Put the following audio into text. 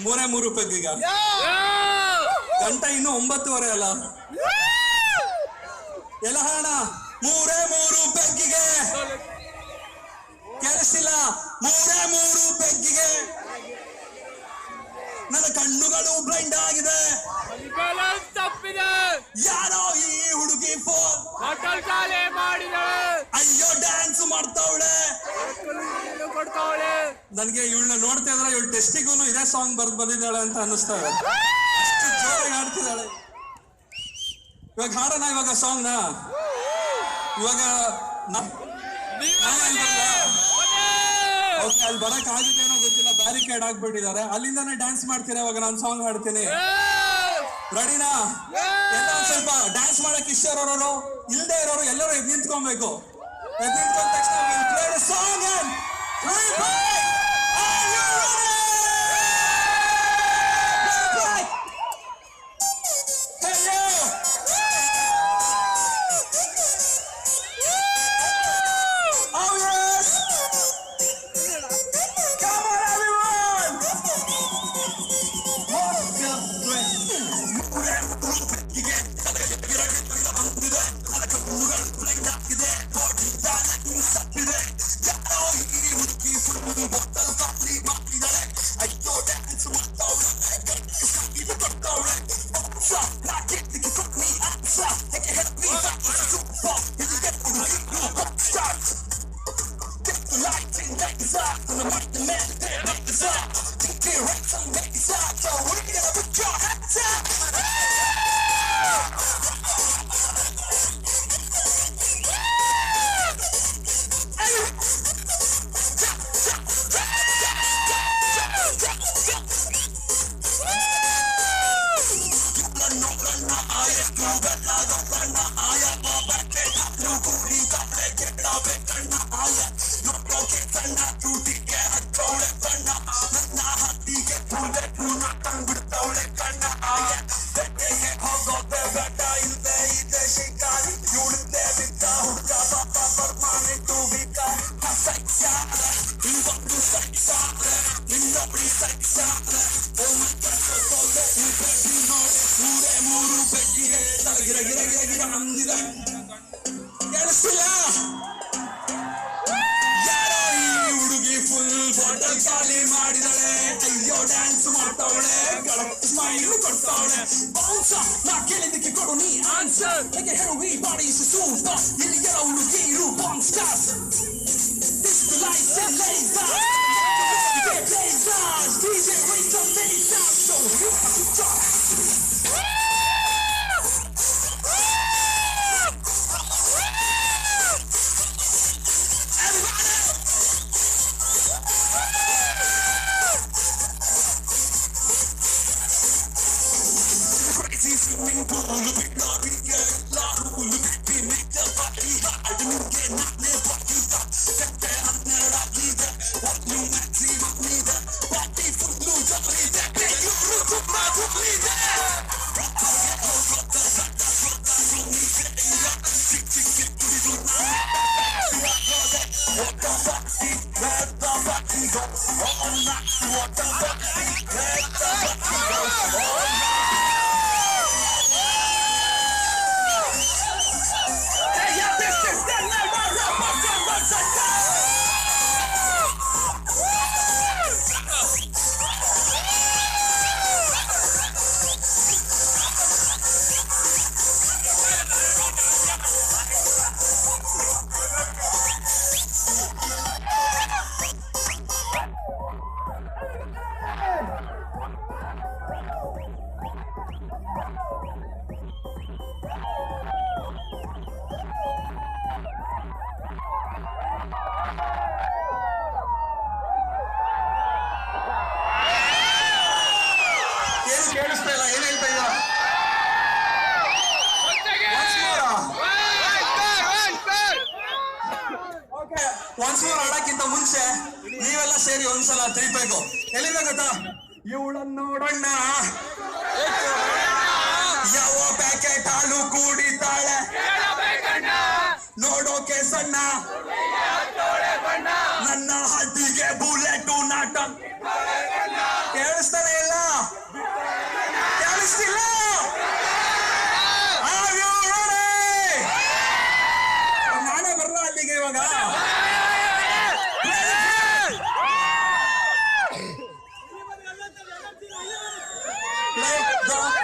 ಮೂರೇ ಪೆಗ್ಗಿಗ ಗಂಟೆ ಇನ್ನು 9:30 ಅಲ್ಲ. ಎಲ್ಲ ಹಣ ಮೂರೇ ಪೆಗ್ಗಿಗೆ ಕೇಳಿಸಿಲ್ಲ. ಮೂರೇ ಪೆಗ್ಗಿಗೆ ನನ್ನ ಕಣ್ಣುಗಳು ಬ್ಲೈಂಡ್ ಆಗಿದೆ. ತಪ್ಪಿದೆ. ಯಾರೋ ಈ ಹುಡುಗಿ ಫೋನ್ ಮಾಡಿದೆ. ಅಯ್ಯೋ ಡ್ಯಾನ್ಸ್ ಮಾಡ್ತಾವಳೆ. ನನ್ಗೆ ಇವಳನ್ನ ನೋಡ್ತಾ ಇದ್ರೆ ಇವಳು ಟೆಸ್ಟಿಗೂ ಇದೇ ಸಾಂಗ್ ಬಂದಿದ್ದಾಳೆ ಅಂತ ಅನ್ನಿಸ್ತಾ ಇದೆ. ಅಷ್ಟು ಜೋರಾಗಿ ಹಾಡ್ತಿದ್ದಾಳೆ. ಇವಾಗ ಹಾಡೋಣ ಇವಾಗ ಸಾಂಗ್ ನ. ಇವಾಗ ಓಕೆ, ಅಲ್ಲಿ ಬರಕ್ ಆಗಿದ್ದೇನೋ ಗೊತ್ತಿಲ್ಲ, ಬ್ಯಾರಿಕೇಡ್ ಆಗ್ಬಿಟ್ಟಿದ್ದಾರೆ. ಅಲ್ಲಿಂದಾನೆ ಡ್ಯಾನ್ಸ್ ಮಾಡ್ತೀರಾ. ಇವಾಗ ನಾನು ಸಾಂಗ್ ಹಾಡ್ತೀನಿ. ರೆಡಿನಾ? ಎಲ್ಲ ಸ್ವಲ್ಪ ಡ್ಯಾನ್ಸ್ ಮಾಡಕ್ ಇಷ್ಟ ಇರೋರು, ಇಲ್ದೇ ಇರೋರು ಎಲ್ಲರೂ ಎದ್ ನಿಂತ್ಕೊಬೇಕು. ಎದ್ ನಿಂತ್ಕೊಂಡ ತಕ್ಷಣ ಸಾಂಗ್ ಕೇಳಿಸ್ತಿಲ್ಲ. ಯಾರೋ ಈ ಹುಡುಗಿ ಫುಲ್ ಬಾಟಲ್ ಖಾಲಿ ಮಾಡಿದಳೆ. ಅಯ್ಯೋ ಡ್ಯಾನ್ಸ್ ಮಾಡ್ತಾವಳೆ, ಸ್ಮೈಲ್ ಕೊಡ್ತಾವಳೆ. ಬೌನ್ಸ ನಾ ಕೇಳಿದಕ್ಕೆ ಕೊಡು ನೀ ಆನ್ಸರ್. ಹೇಗೆ ಹೇಳು ಈ ಬಾಡಿ ಸೂಪರ್. ಇಲ್ಲಿ ಕೆಲವು ಹುಡುಗಿರು bomb stars. Lights and lasers, DJ raise some lasers, so hit the top. Crazy swimming pool, big lobby, get loud, we make the party hard, and get not never give up. Once more ಆಡಕ್ಕಿಂತ ಮುಂಚೆ ನೀವೆಲ್ಲ ಸೇರಿ ಒಂದ್ಸಲ ತಿಳಿಬೇಕು. ಎಲ್ಲಿಂದ ಗೊತ್ತಾ? ಇವಳನ್ನ ನೋಡಣ್ಣ, ಯಾವ ಪ್ಯಾಕೆಟ್ ಹಾಲು ಕೂಡಿತಾಳೆ, ನೋಡೋಕೆ ಸಣ್ಣ, ನನ್ನ ಹದ್ದಿಗೆ ಬುಲೆಟು ನಾಟ. ಕೇಳಿಸ್ತಾನೆ ಇಲ್ಲ? ಬಾ